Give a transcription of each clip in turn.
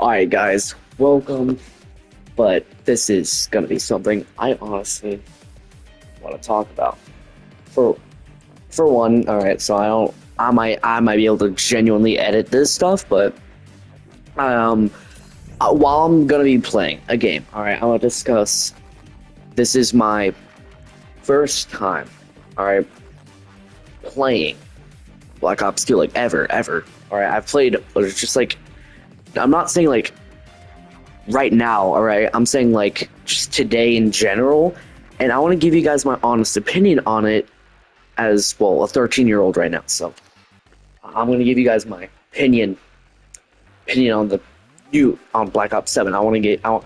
Alright guys, welcome, but this is gonna be something I honestly want to talk about. For for one, alright, so I might be able to genuinely edit this stuff, but um while I'm gonna be playing a game, alright, I wanna discuss this is my first time, alright, playing Black Ops 2 like ever. Alright, I've played just like I'm not saying like right now, all right? I'm saying like just today in general, and I want to give you guys my honest opinion on it as well, a 13-year-old right now. So I'm going to give you guys my opinion on on Black Ops 7. I want to get out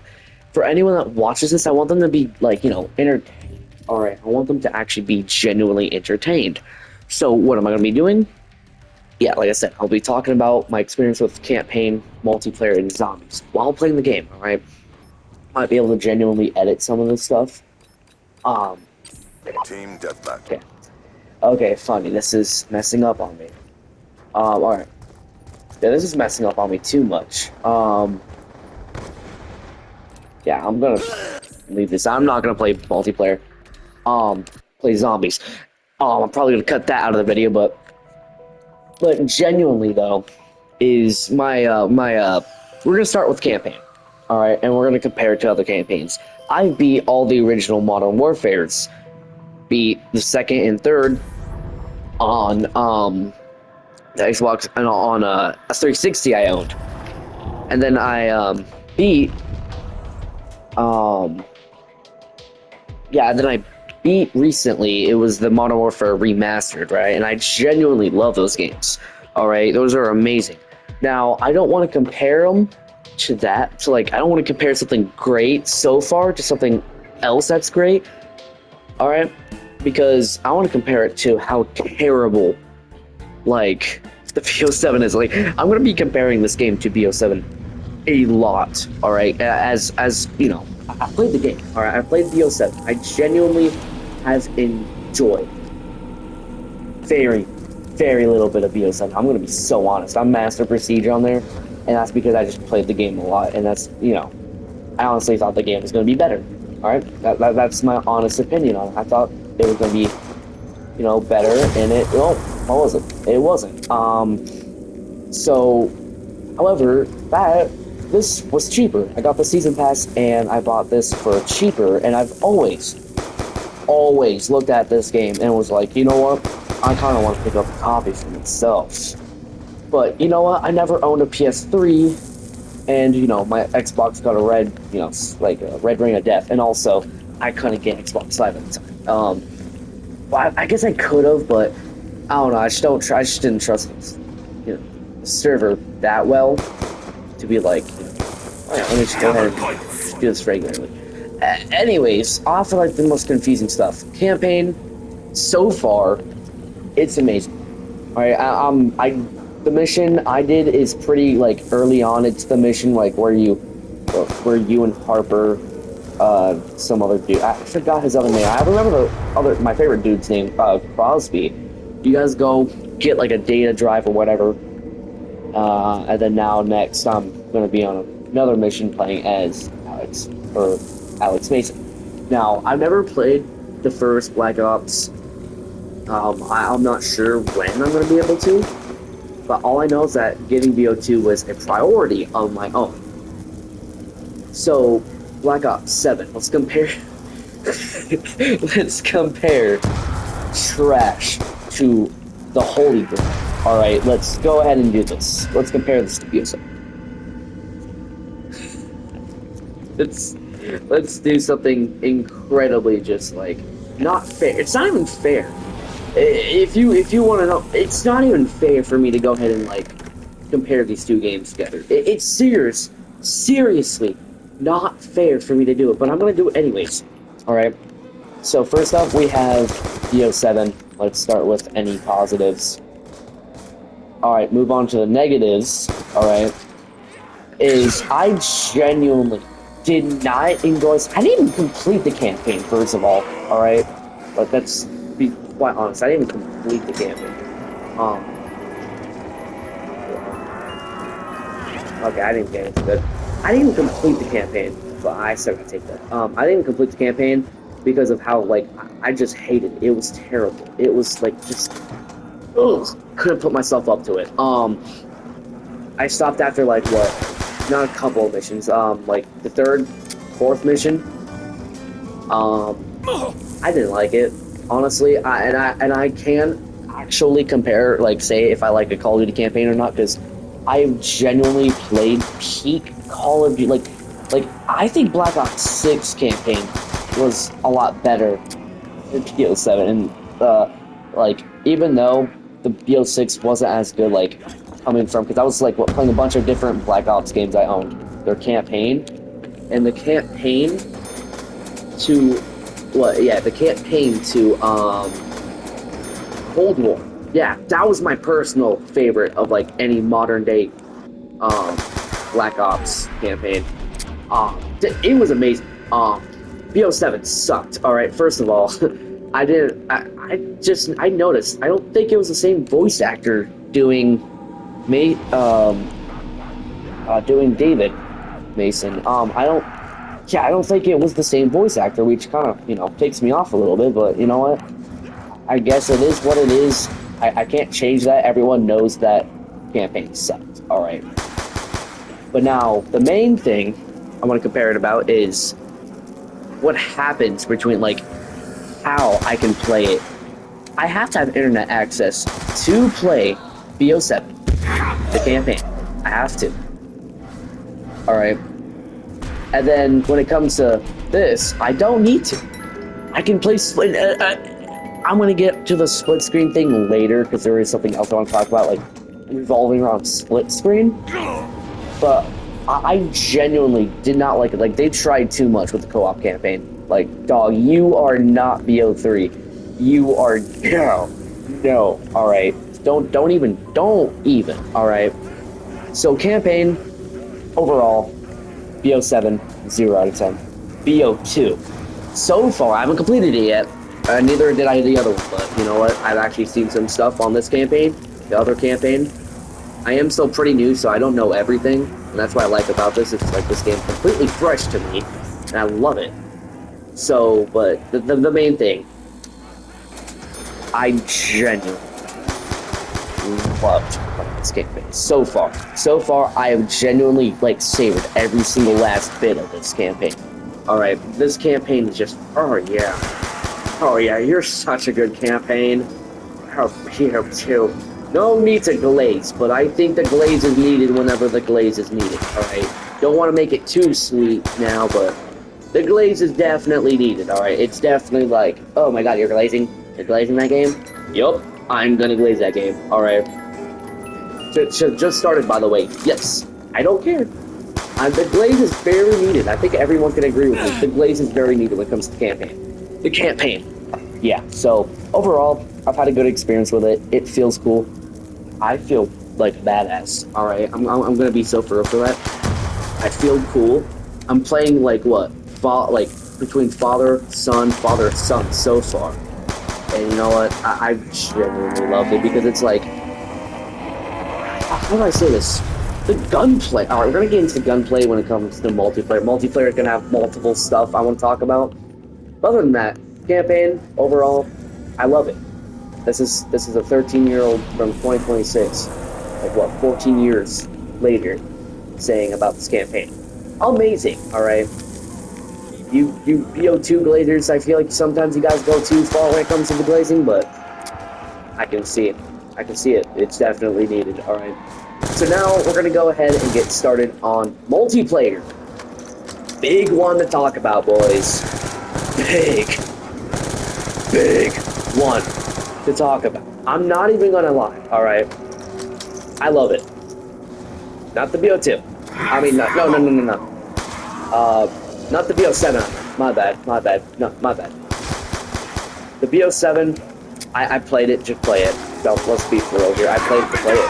for anyone that watches this. I want them to be like entertained. All right, I want them to actually be genuinely entertained. So what am I going to be doing? Yeah, like I said, I'll be talking about my experience with campaign, multiplayer, and zombies while playing the game. All right, might be able to genuinely edit some of this stuff. Um, Team deathmatch. okay, okay, funny. This is messing up on me. All right, yeah, this is messing up on me too much. Yeah, I'm gonna leave this. I'm not gonna play multiplayer. Play zombies. I'm probably gonna cut that out of the video, but genuinely though, is my we're gonna start with campaign. All right, and we're gonna compare it to other campaigns. I beat all the original Modern Warfares, beat the second and third on the Xbox and on a 360 I owned, and then I beat um yeah, and then I beat recently. It was the Modern Warfare remastered, right? And I genuinely love those games. All right, those are amazing. Now I don't want to compare them to that. So like, I don't want to compare something great so far to something else that's great. All right, because I want to compare it to how terrible like the BO7 is. Like, I'm gonna be comparing this game to BO7 a lot. All right, as you know, I played the game. All right, I played BO7. I genuinely have enjoyed very little bit of BO7. I'm gonna be so honest. I'm Master Procedure on there, and that's because I just played the game a lot, and that's I honestly thought the game was gonna be better. All right, that's my honest opinion on it. I thought it was gonna be better, and what was it? It wasn't. So, however, this was cheaper. I got the season pass, and I bought this for cheaper. And I've always looked at this game and was like, you know what? I kind of want to pick up a copy for myself. But you know what? I never owned a PS3, and my Xbox got a red, like a red ring of death, and also I couldn't get Xbox Live at the time. Well, I guess I could have, but I don't know. I just don't. I just didn't trust the server that well to be like, let me just go ahead and do this regularly. Anyways, off of like the most confusing stuff. Campaign, so far, it's amazing. All right, the mission I did is pretty like early on. It's the mission like where you and Harper, some other dude. I forgot his other name. I remember my favorite dude's name, Crosby. You guys go get like a data drive or whatever, and then next I'm gonna be on another mission playing as Alex Mason. Now I've never played the first Black Ops. I'm not sure when I'm gonna be able to, but all I know is that getting BO2 was a priority of my own. So, Black Ops 7. Let's compare. Let's compare trash to the Holy Grail. All right, let's go ahead and do this. Let's compare this to BO7. Let's do something incredibly just like not fair. It's not even fair. If you want to know, it's not even fair for me to go ahead and like compare these two games together. It's seriously not fair for me to do it, but I'm gonna do it anyways. All right. So first up, we have BO7. Let's start with any positives. All right, move on to the negatives. All right, is I genuinely did not enjoy. I didn't even complete the campaign. First of all right, but let's be quite honest. I didn't even complete the campaign. Um, Okay, I didn't get into good. I didn't even complete the campaign, but I still gotta take that. I didn't complete the campaign because of how like I just hated it. It was terrible. It was like just ugh, couldn't put myself up to it. I stopped after like what? Not a couple of missions. Like the third, fourth mission. I didn't like it honestly. I can actually compare like say if I like a Call of Duty campaign or not because I've genuinely played peak Call of Duty like I think Black Ops 6 campaign was a lot better than BO7 and like even though the BO6 wasn't as good like coming from because I was like playing a bunch of different Black Ops games I owned their campaign and the campaign to what yeah the campaign to Cold War. Yeah, that was my personal favorite of like any modern day um, Black Ops campaign. It was amazing. BO7 sucked. All right, first of all, I didn't. I noticed. I don't think it was the same voice actor doing doing David Mason. I don't. Yeah, I don't think it was the same voice actor, which kind of takes me off a little bit. But you know what? I guess it is what it is. I can't change that. Everyone knows that campaign sucked. All right. But now, the main thing I want to compare it about is what happens between, like, how I can play it. I have to have internet access to play BO7, the campaign. I have to. All right. And then when it comes to this, I don't need to. I can play split. I'm gonna get to the split screen thing later because there is something else I want to talk about, like revolving around split screen. But I genuinely did not like it. Like they tried too much with the co-op campaign. Like, dog, you are not BO3. You are no. All right, don't even. All right. So campaign overall, BO7 0 out of 10. BO2. So far, I haven't completed it yet. Neither did I the other one, but you know what? I've actually seen some stuff on this campaign, the other campaign. I am still pretty new, so I don't know everything, and that's what I like about this. It's like this game's completely fresh to me, and I love it. So, but the main thing, I genuinely loved playing this campaign so far. So far, I have genuinely like savored every single last bit of this campaign. All right, this campaign is just oh yeah, you're such a good campaign. Oh, here too. No need to glaze, but I think the glaze is needed whenever the glaze is needed, alright? Don't want to make it too sweet now, but the glaze is definitely needed, alright? It's definitely like, oh my god, you're glazing? You're glazing that game? Yup, I'm gonna glaze that game, alright? Just started, by the way. Yes, I don't care. The glaze is very needed. I think everyone can agree with me. The glaze is very needed when it comes to the campaign. The campaign. Yeah, so overall, I've had a good experience with it. It feels cool. I feel like badass. All right, I'm gonna be so for that. I feel cool. I'm playing like what, like between father son so far, and you know what? I genuinely love it because it's like, how do I say this? The gunplay. All right, we're gonna get into the gunplay when it comes to multiplayer. Multiplayer is gonna have multiple stuff I want to talk about. But other than that, campaign overall, I love it. This is a 13-year-old from 2026, like what, 14 years later, saying about this campaign. Amazing, all right. You BO2 glazers, I feel like sometimes you guys go too far when it comes to the glazing, but I can see it. I can see it. It's definitely needed, all right. So now we're gonna go ahead and get started on multiplayer. Big one to talk about, boys. Big one to talk about. I'm not even gonna lie, alright? I love it. Not the BO2. I mean, no. Not the BO7. My bad. No, my bad. The BO7, I played it, just play it. So, let's be for real here. I played it to play it.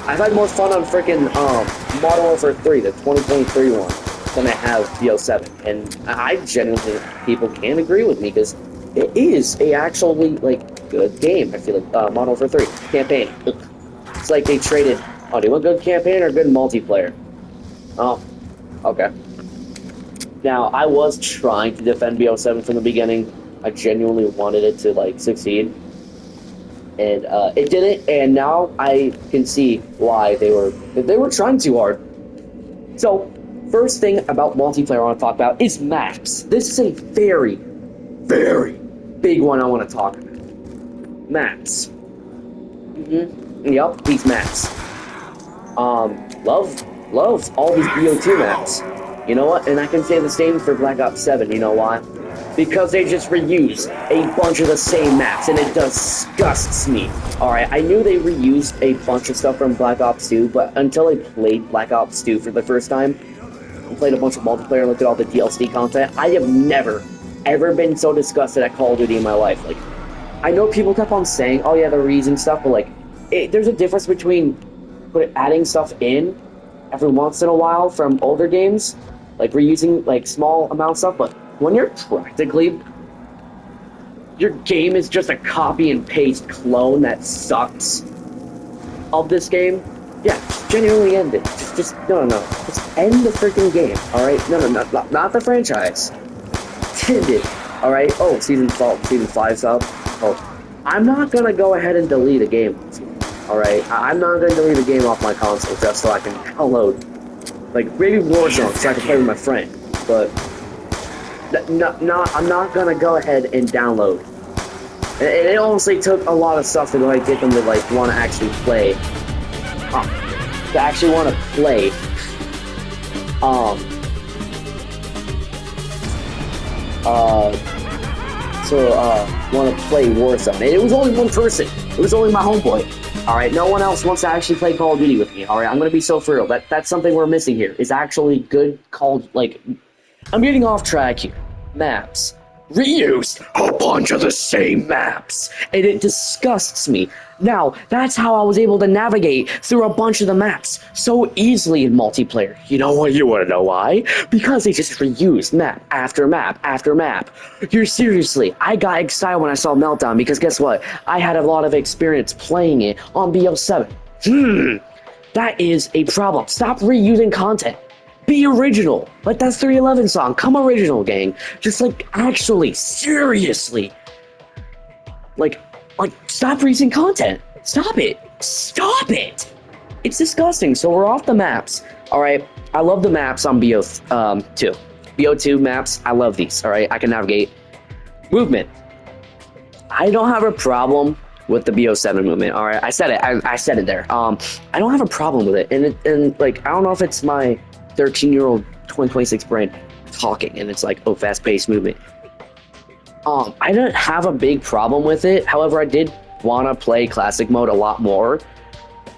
I've had more fun on freaking Modern Warfare 3, the 2023 one, than I have BO7. And I genuinely, people can agree with me, because it is a actually, like, good game. I feel like Modern Warfare 3 campaign. It's like they traded Oh, do you want good campaign or good multiplayer? Oh, okay. Now, I was trying to defend BO7 from the beginning. I genuinely wanted it to, like, succeed. And it didn't, and now I can see why they were trying too hard. So, first thing about multiplayer I want to talk about is maps. This is a very, very big one I want to talk about. Maps. Yep, these maps. Love all these BO2 maps. You know what? And I can say the same for Black Ops 7. You know why? Because they just reuse a bunch of the same maps, and it disgusts me. Alright, I knew they reused a bunch of stuff from Black Ops 2, but until I played Black Ops 2 for the first time, and played a bunch of multiplayer and looked at all the DLC content, I have never, ever been so disgusted at Call of Duty in my life. Like, I know people kept on saying, oh yeah, they're reusing stuff, but like, there's a difference between adding stuff in every once in a while from older games, like reusing like small amount of stuff, but when you're practically, your game is just a copy and paste clone that sucks of this game, yeah, genuinely end it. No. Just end the freaking game, alright? No, not the franchise. End it, alright? Oh, season 5's up. Oh, I'm not gonna go ahead and delete a game. Alright, I'm not gonna delete a game off my console just so I can download, like, maybe Warzone so I can play with my friend, but I'm not gonna go ahead and download. And it honestly took a lot of stuff to like get them to like want to actually play, um, want to play Warzone. And it was only one person. It was only my homeboy. All right, no one else wants to actually play Call of Duty with me. All right, I'm gonna be so for real. That's something we're missing here. Is actually good Call. Like, I'm getting off track here. Maps. Reused a bunch of the same maps, and it disgusts me. Now, that's how I was able to navigate through a bunch of the maps so easily in multiplayer. You know what? You want to know why? Because they just reused map after map after map. Seriously, I got excited when I saw Meltdown because guess what? I had a lot of experience playing it on BO7. That is a problem. Stop reusing content. Be original. Like that 311 song. Come original, gang. Just like actually, seriously. Like stop reusing content. Stop it. Stop it. It's disgusting. So we're off the maps. Alright. I love the maps on BO2. BO2 maps, I love these. Alright. I can navigate. Movement. I don't have a problem with the BO7 movement. Alright. I said it. I said it there. I don't have a problem with it. And like I don't know if it's my 13-year-old 2026 brain talking and it's like, oh, fast-paced movement. I didn't have a big problem with it. However, I did want to play classic mode a lot more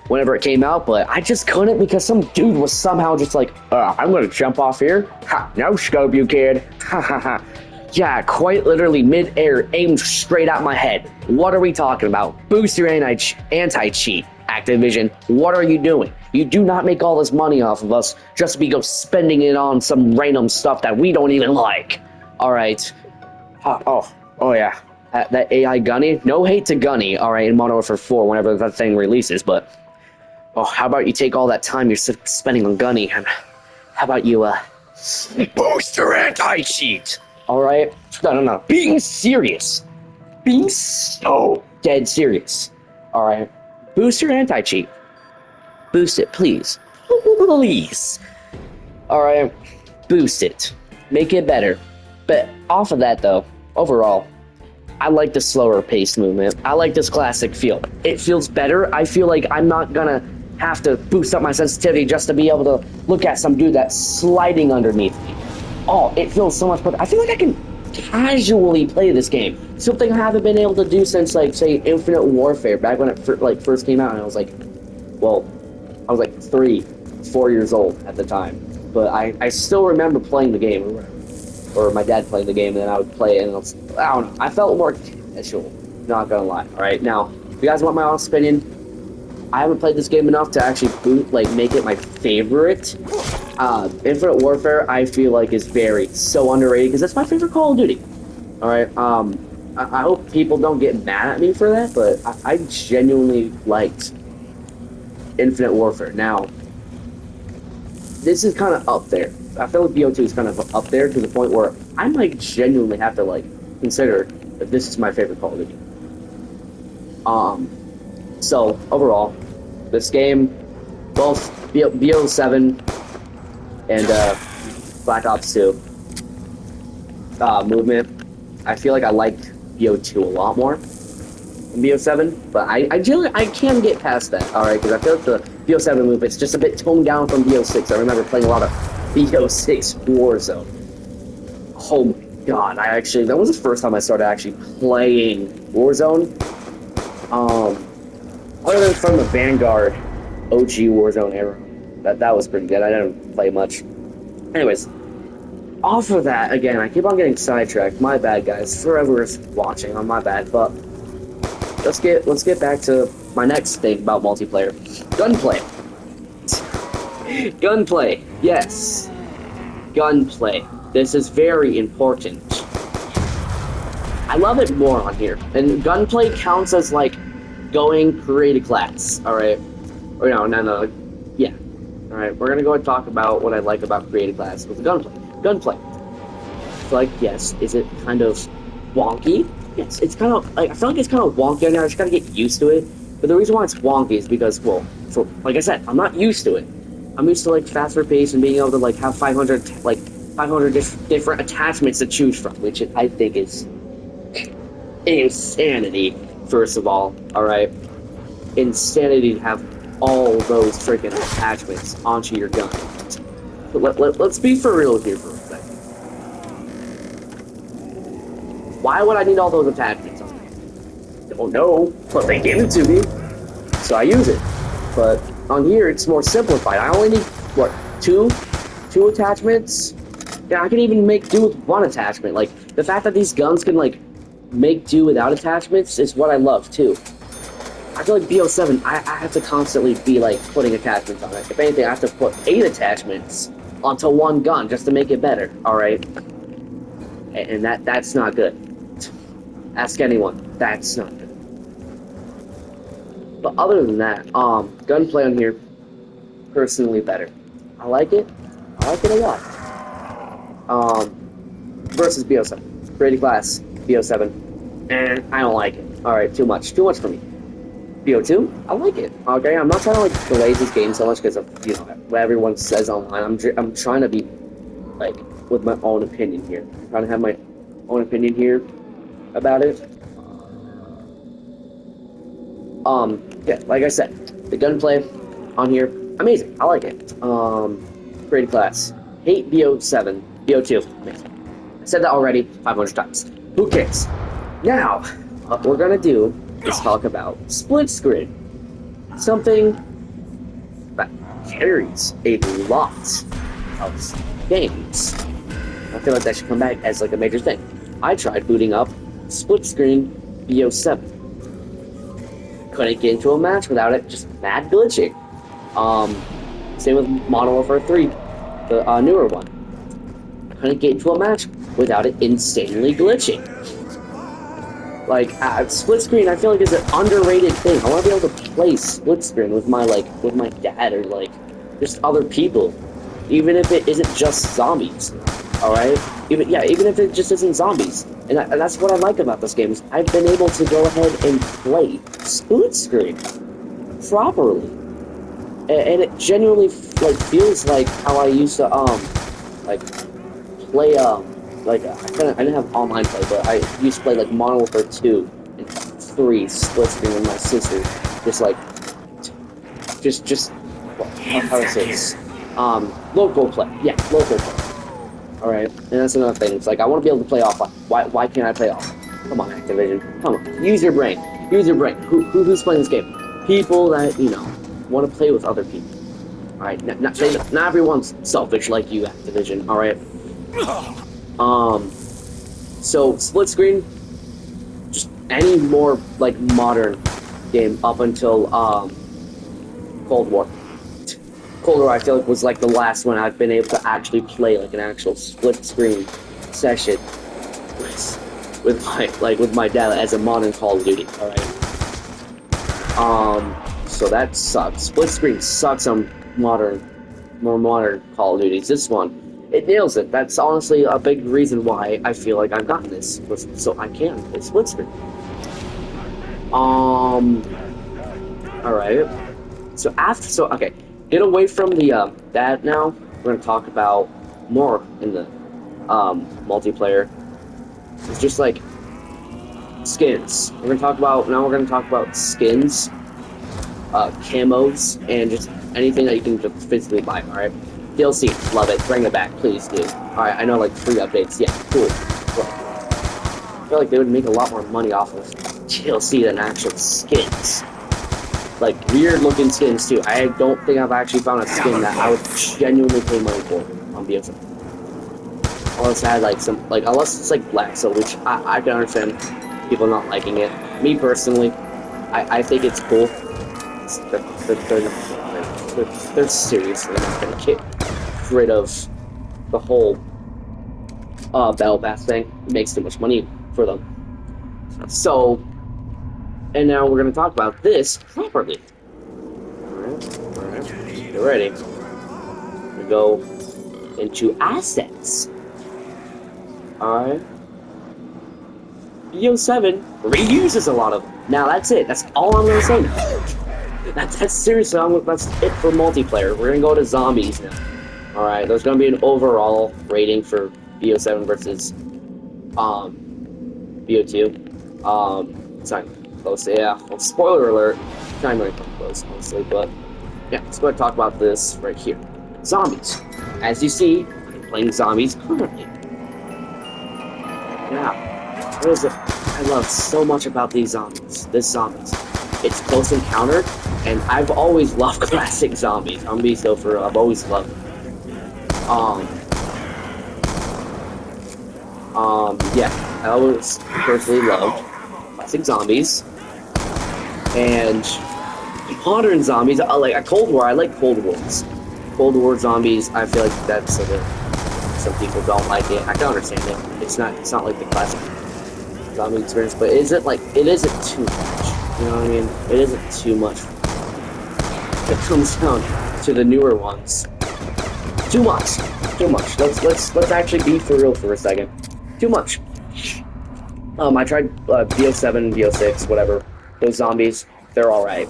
whenever it came out, but I just couldn't because some dude was somehow just like, I'm gonna jump off here. Ha, no scope, you kid. Ha ha ha. Yeah, quite literally mid-air, aimed straight at my head. What are we talking about? Boost your anti-cheat, Activision. What are you doing? You do not make all this money off of us just to be go spending it on some random stuff that we don't even like. All right. Oh yeah. That AI Gunny. No hate to Gunny. All right, in Modern Warfare 4, whenever that thing releases. But how about you take all that time you're spending on Gunny and how about you boost your anti-cheat? All right. No. Being serious. Being so dead serious. All right. Boost your anti-cheat. Boost it, please. Please. Alright, boost it. Make it better. But off of that, though, overall, I like the slower paced movement. I like this classic feel. It feels better. I feel like I'm not gonna have to boost up my sensitivity just to be able to look at some dude that's sliding underneath me. Oh, it feels so much better. I feel like I can casually play this game. Something I haven't been able to do since, like, say, Infinite Warfare, back when it first came out, and I was like, well, I was like 4 years old at the time, but I still remember playing the game, or my dad playing the game, and then I would play it, and I don't know, I felt more casual, not gonna lie. All right, now, if you guys want my honest opinion, I haven't played this game enough to actually make it my favorite. Infinite Warfare, I feel like is so underrated because that's my favorite Call of Duty. All right, I hope people don't get mad at me for that, but I genuinely liked Infinite Warfare. Now, this is kind of up there. I feel like BO2 is kind of up there to the point where I might genuinely have to like consider if this is my favorite Call of Duty. So overall, this game, both BO7 and Black Ops 2 movement, I feel like I liked BO2 a lot more than BO7, but I can get past that, alright, because I feel like the BO7 movement's just a bit toned down from BO6. I remember playing a lot of BO6 Warzone. Oh my god, that was the first time I started actually playing Warzone. Other than from the Vanguard OG Warzone era, that was pretty good. I didn't play much. Anyways, off of that, again, I keep on getting sidetracked. My bad, guys. Forever is watching on my bad, but let's get back to my next thing about multiplayer. Gunplay. Gunplay. Yes. Gunplay. This is very important. I love it more on here. And gunplay counts as like going create a class, alright? Or no. Yeah. Alright, we're gonna go and talk about what I like about create a class with gunplay. Gunplay. So like, yes, is it kind of wonky? Yes, it's kind of like I feel like it's kind of wonky on there. I just gotta get used to it. But the reason why it's wonky is because, well, so like I said, I'm not used to it. I'm used to like faster pace and being able to like have 500 different attachments to choose from, which I think is insanity. First of all right, insanity to have all those freaking attachments onto your gun. But let's be for real here for a second. Why would I need all those attachments on there? Don't know, but they give it to me, so I use it. But on here, it's more simplified. I only need, what, two attachments? Yeah, I can even make do with one attachment. Like, the fact that these guns can, like, make do without attachments is what I love, too. I feel like BO7, I have to constantly be, like, putting attachments on it. If anything, I have to put 8 attachments onto one gun just to make it better, alright? And that's not good. Ask anyone. That's not good. But other than that, gunplay on here, personally better. I like it. I like it a lot. Versus BO7. Creative class, BO7. And I don't like it. Alright, too much. Too much for me. BO2, I like it. Okay, I'm not trying to like delay this game so much because of what everyone says online. I'm trying to be like with my own opinion here. I'm trying to have my own opinion here about it. Yeah, like I said, the gunplay on here, amazing. I like it. Creative class, hate BO7, BO2, amazing. I said that already 500 times. Who cares? Now, what we're gonna do is talk about split screen. Something that carries a lot of games. I feel like that should come back as like a major thing. I tried booting up split screen BO7. Couldn't get into a match without it, just mad glitching. Same with Modern Warfare 3, the newer one. Couldn't get into a match without it insanely glitching. Like, split screen, I feel like is an underrated thing. I want to be able to play split screen with my dad or like just other people, even if it isn't just zombies. All right, even if it just isn't zombies, and that's what I like about this game is I've been able to go ahead and play split screen properly, and it genuinely like feels like how I used to like play I didn't have online play, but I used to play like Modern Warfare 2 and 3 split screen with my sister, just how to say this, local play, yeah, local play. All right, and that's another thing. It's like I want to be able to play offline. Why can't I play offline? Come on, Activision, come on, use your brain, use your brain. Who's playing this game? People that want to play with other people. All right, not everyone's selfish like you, Activision. All right. So split screen, just any more like modern game up until Cold War. Cold War, I feel like was like the last one I've been able to actually play like an actual split screen session with my dad as a modern Call of Duty. All right. so that sucks. Split screen sucks on more modern Call of Duties. This one, it nails it. That's honestly a big reason why I feel like I've gotten this, so I can play split screen. All right. Okay, get away from the that now. We're gonna talk about more in the multiplayer. It's just like skins. We're gonna talk about skins, camos, and just anything that you can just physically buy. All right. DLC, love it. Bring it back, please, dude. All right. I know, like free updates. Yeah, cool. I feel like they would make a lot more money off of DLC than actual skins. Like weird looking skins too. I don't think I've actually found a skin that I would genuinely pay money for on BO2. Unless I had like unless it's like black, so which I can understand people not liking it. Me personally, I think it's cool. They're seriously not gonna get rid of the whole battle pass thing. It makes too much money for them. So, and now we're gonna talk about this properly. Alright. Get ready. We go into assets. Alright. BO7 reuses a lot of them. Now that's it. That's all I'm gonna say now. That's seriously, that's it for multiplayer. We're gonna go to zombies now. Alright, there's gonna be an overall rating for BO7 versus BO2. It's not close. Yeah. Well, spoiler alert. It's not really close, honestly, but yeah, let's go ahead and talk about this right here. Zombies. As you see, I'm playing zombies currently. Yeah. I love so much about these zombies. Zombies. It's close encounter, and I've always loved classic zombies. I'm gonna be so for real. I've always loved them. Yeah. I always personally loved classic zombies. And modern zombies, like a Cold War, I like Cold Wars. Cold War zombies, I feel like that's some people don't like it. I can understand it. It's not like the classic zombie experience, but it isn't too much. You know what I mean? It isn't too much. It comes down to the newer ones. Too much. Let's actually be for real for a second. Too much. I tried BO7, BO6, whatever. Those zombies, they're alright.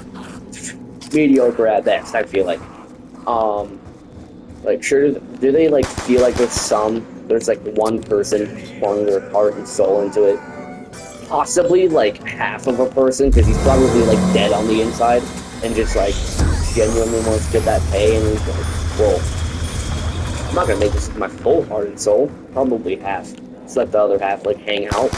Mediocre at best, I feel like. Like, sure, do they, like, feel like there's, like, one person pouring their heart and soul into it? Possibly, like, half of a person, because he's probably, like, dead on the inside, and just, like, genuinely wants to get that pay, and he's like, whoa. I'm not gonna make this my full heart and soul. Probably half. Just let the other half, like, hang out.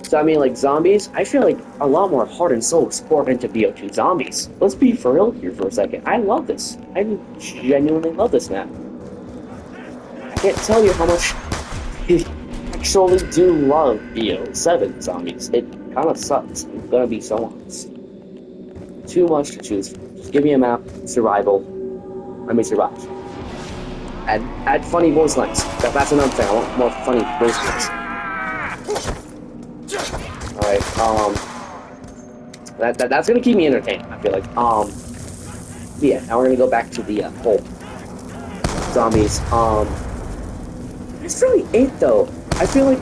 So, I mean, like, zombies, I feel like a lot more heart and soul is poured into BO2 zombies. Let's be for real here for a second. I love this. I genuinely love this map. I can't tell you how much I actually do love BO7 zombies. It kind of sucks. I'm gonna be so honest. Too much to choose from. Just give me a map, survival. Let me survive. Add funny voice lines. That's another thing. I want more funny voice lines. Alright, that's gonna keep me entertained, I feel like. Yeah, now we're gonna go back to the whole zombies. That's really it though. I feel like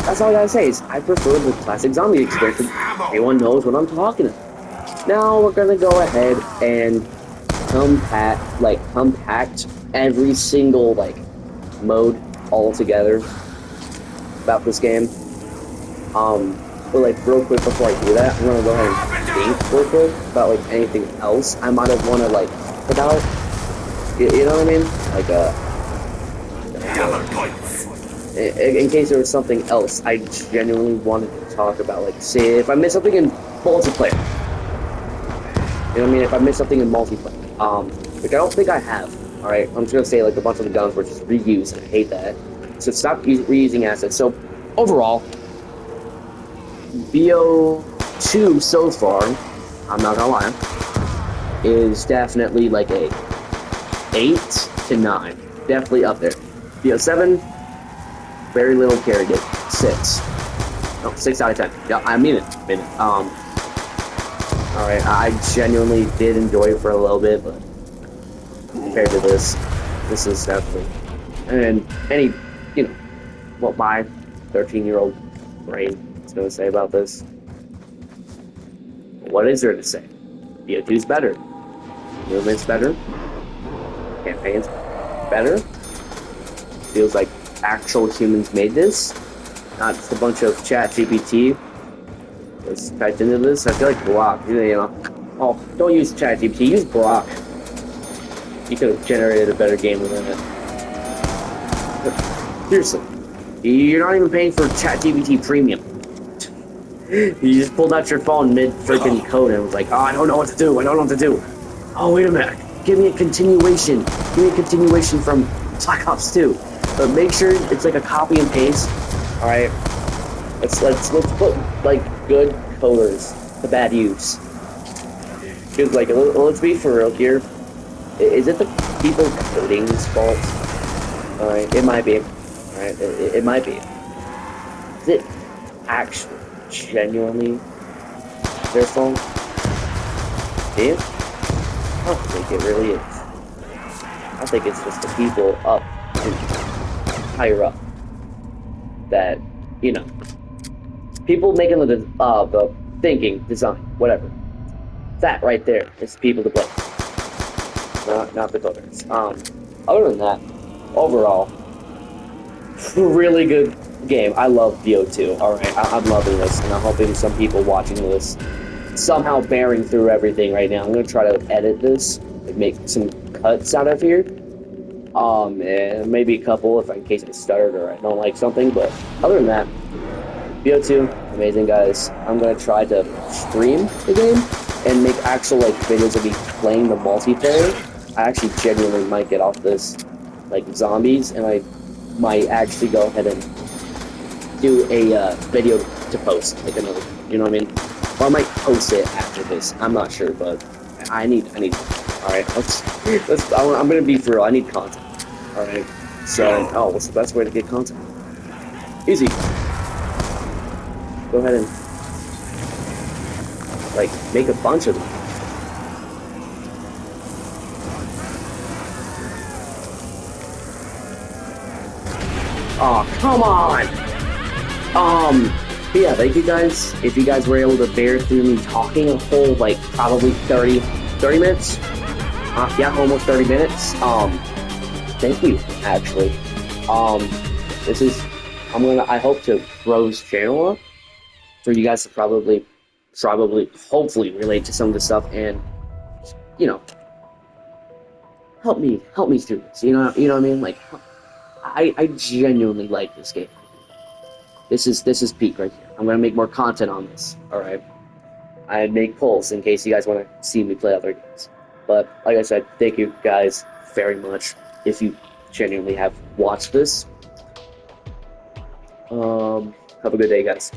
that's all I gotta say is I prefer the classic zombie experience. Everyone knows what I'm talking about. Now we're gonna go ahead and compact every single like mode all together about this game. But like real quick before I do that, I'm gonna go ahead and think real quick about like anything else I might have wanna like talk about. You know what I mean? Like in case there was something else I genuinely wanted to talk about. Like say if I missed something in multiplayer. You know what I mean? If I missed something in multiplayer. Which I don't think I have. Alright, I'm just gonna say like a bunch of the guns were just reused. I hate that. So stop reusing assets. So overall, BO2 so far, I'm not gonna lie, is definitely like a 8 to 9. Definitely up there. BO7, very little carried it. 6. No, 6 out of 10. Yeah, I mean it. Alright, I genuinely did enjoy it for a little bit, but compared to this is definitely. And any, you know, what my 13-year-old brain is going to say about this. What is there to say? BO2's better. Movement's better. Campaign's better. Feels like actual humans made this. Not just a bunch of chat GPT was typed into this. I feel like Block, you know. Oh, don't use chat GPT, use Block. You could have generated a better game than that. Seriously. You're not even paying for ChatGPT Premium. You just pulled out your phone mid freaking code and was like, oh, I don't know what to do. I don't know what to do. Oh, wait a minute. Give me a continuation. Give me a continuation from Black Ops 2. But make sure it's like a copy and paste. All right. Let's put like good coders to bad use. Because like let's be for real here. Is it the people coding's fault? All right, it might be. All right, it might be. Is it actually genuinely their fault? Yeah, I don't think it really is. I think it's just the people up and higher up that, you know, people making the thinking, design, whatever. That right there is people to blame, not the coders. Other than that, overall, really good game. I love BO2. All right, I'm loving this, and I'm hoping some people watching this somehow bearing through everything right now. I'm gonna try to edit this and make some cuts out of here. And maybe a couple if in case I stuttered or I don't like something. But other than that, BO2, amazing guys. I'm gonna try to stream the game and make actual like videos of me playing the multiplayer. I actually genuinely might get off this like zombies, and I might actually go ahead and do a video to post, like another, you know what I mean? Or I might post it after this. I'm not sure, but I need. All right, I'm gonna be for real. I need content. All right. So, oh, what's the best way to get content? Easy. Go ahead and like make a bunch of them. Oh, come on! But yeah, thank you guys. If you guys were able to bear through me talking a whole, like, probably 30 minutes. Yeah, almost 30 minutes. Thank you, actually. This is, I hope to grow this channel up for you guys to probably, hopefully relate to some of the stuff and, you know, help me through this. You know what I mean? Like, I genuinely like this game. This is peak right here. I'm gonna make more content on this. All right. I make polls in case you guys want to see me play other games. But like I said, thank you guys very much. If you genuinely have watched this, have a good day, guys.